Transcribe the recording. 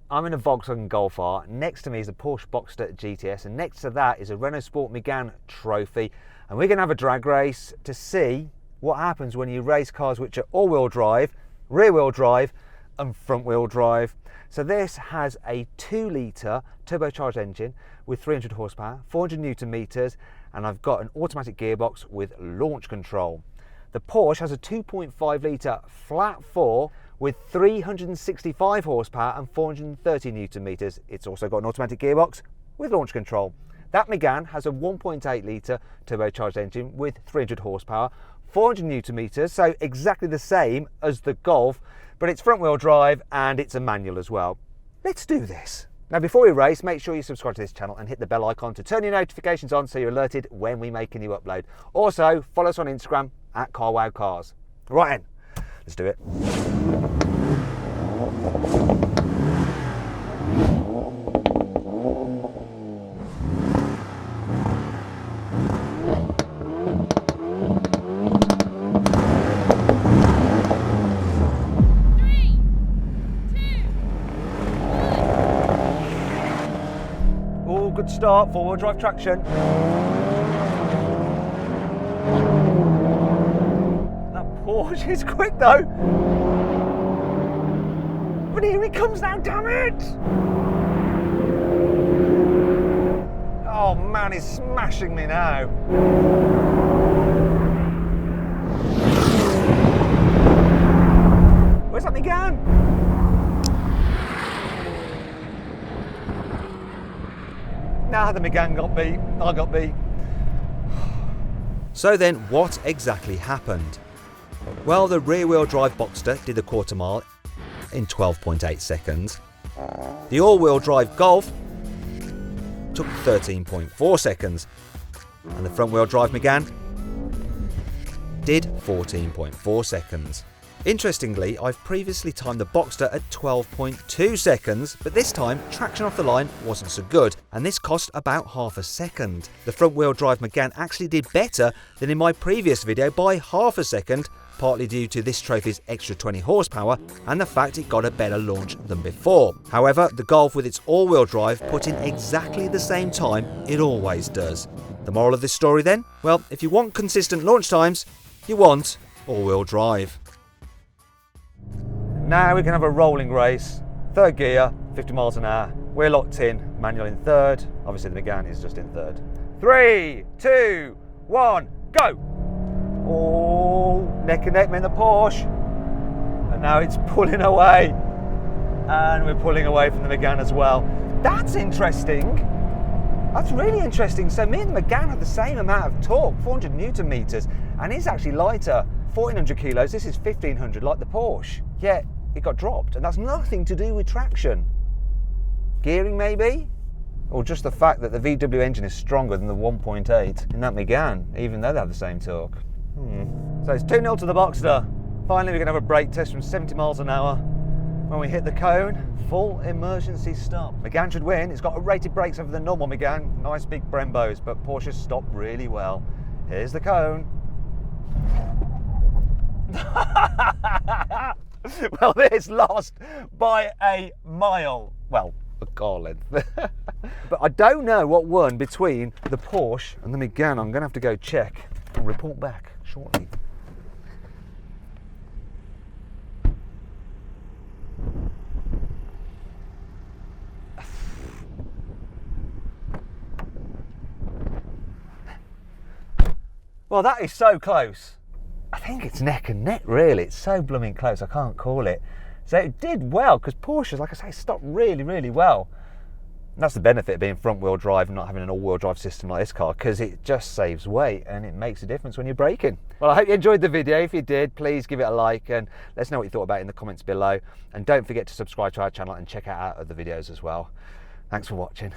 I'm in a Volkswagen Golf R. Next to me is a Porsche Boxster GTS, and next to that is a Renaultsport Megane Trophy. And we're going to have a drag race to see what happens when you race cars which are all-wheel drive, rear-wheel drive, and front-wheel drive. So this has a 2-litre turbocharged engine with 300 horsepower, 400 newton meters, and I've got an automatic gearbox with launch control. The Porsche has a 2.5 litre flat 4 with 365 horsepower and 430 newton meters. It's also got an automatic gearbox with launch control. That Megane has a 1.8 litre turbocharged engine with 300 horsepower, 400 newton meters, so exactly the same as the Golf, but it's front wheel drive and it's a manual as well. Let's do this. Now before we race, make sure you subscribe to this channel and hit the bell icon to turn your notifications on so you're alerted when we make a new upload. Also, follow us on Instagram at carwow cars. Right then, let's do it. Good start, four-wheel drive traction. That Porsche is quick though. But here he comes now, damn it! Oh man, he's smashing me now. Where's that Megane? Nah, the Megane got beat. I got beat. So then, what exactly happened? Well, the rear-wheel drive Boxster did the quarter mile in 12.8 seconds. The all-wheel drive Golf took 13.4 seconds. And the front-wheel drive Megane did 14.4 seconds. Interestingly, I've previously timed the Boxster at 12.2 seconds, but this time traction off the line wasn't so good, and this cost about half a second. The front-wheel drive Megane actually did better than in my previous video by half a second, partly due to this trophy's extra 20 horsepower and the fact it got a better launch than before. However, the Golf with its all-wheel drive put in exactly the same time it always does. The moral of this story then? Well, if you want consistent launch times, you want all-wheel drive. Now we can have a rolling race, third gear, 50 miles an hour. We're locked in, manual in third. Obviously the Megane is just in third. 3, 2, 1, go! Oh, neck and neck, in the Porsche. And now it's pulling away. And we're pulling away from the Megane as well. That's interesting. That's really interesting. So me and the Megane have the same amount of torque, 400 newton meters, and it's actually lighter, 1400 kilos. This is 1500 like the Porsche. Yet it got dropped, and that's nothing to do with traction. Gearing maybe? Or just the fact that the VW engine is stronger than the 1.8 in that Megane, even though they have the same torque. So it's 2-0 to the Boxster. Finally we're going to have a brake test from 70 miles an hour. When we hit the cone, full emergency stop. Megane should win. It's got rated brakes over the normal Megane, nice big Brembos, but Porsche stopped really well. Here's the cone. Well, it's lost by a mile. Well, a car length. But I don't know what won between the Porsche and the Megane. I'm going to have to go check and report back shortly. Well, that is so close. I think it's neck and neck, really. It's so blooming close, I can't call it. So it did well, because Porsche, like I say, stopped really, really well. And that's the benefit of being front-wheel drive and not having an all-wheel drive system like this car, because it just saves weight and it makes a difference when you're braking. Well, I hope you enjoyed the video. If you did, please give it a like and let us know what you thought about it in the comments below. And don't forget to subscribe to our channel and check out our other videos as well. Thanks for watching.